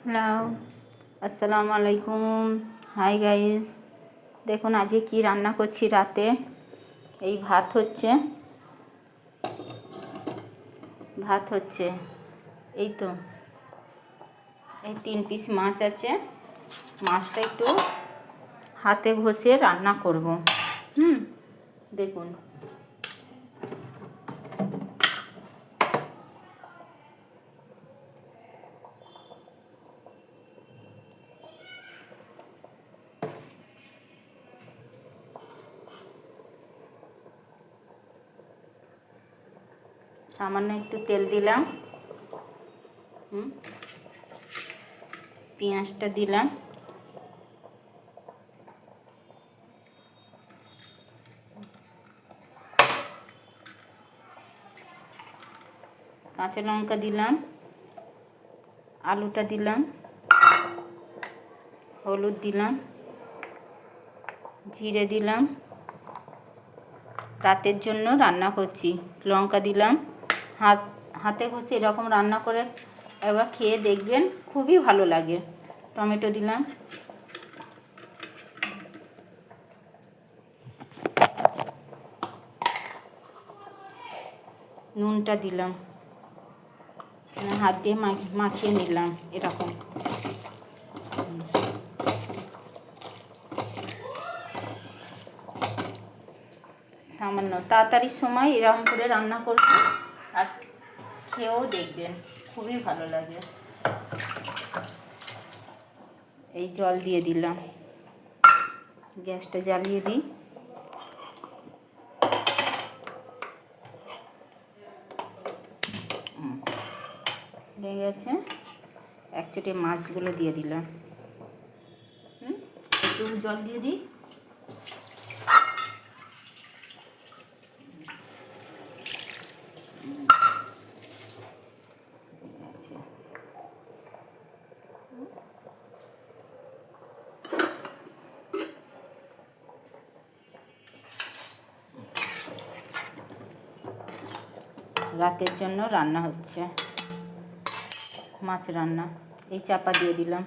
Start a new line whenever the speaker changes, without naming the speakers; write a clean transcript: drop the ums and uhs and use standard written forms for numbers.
Hello, আসসালামু আলাইকুম। Hi guys, দেখুন আজকে কি রান্না করছি রাতে। এই ভাত হচ্ছে এই তো, এই 3 পিস মাছ আছে। মাছটা একটু হাতে ঘষে রান্না করব। দেখুন সামান্য একটু তেল দিলাম, পেঁয়াজটা দিলাম, কাঁচা লঙ্কা দিলাম, আলুটা দিলাম, হলুদ দিলাম, জিরে দিলাম। রাতের জন্য রান্না করছি। লঙ্কা দিলাম। হাতে ঘষে এরকম রান্না করে একবার খেয়ে দেখবেন, খুবই ভালো লাগে। টমেটো দিলাম, নুনটা দিলাম, হাত দিয়ে মাখিয়ে নিলাম এরকম। সামান্য তাড়াতাড়ি সময় এরকম করে রান্না করবেন আর খেয়েও দেখবেন, খুবই ভালো লাগে। এই জল দিয়ে দিলাম, গ্যাসটা জ্বালিয়ে দিই। হয়ে গেছে। এক চটে মাছগুলো দিয়ে দিলাম, একটু জল দিয়ে দিই। রাতের জন্য রান্না হচ্ছে, মাছ রান্না। এই চাপা দিয়ে দিলাম।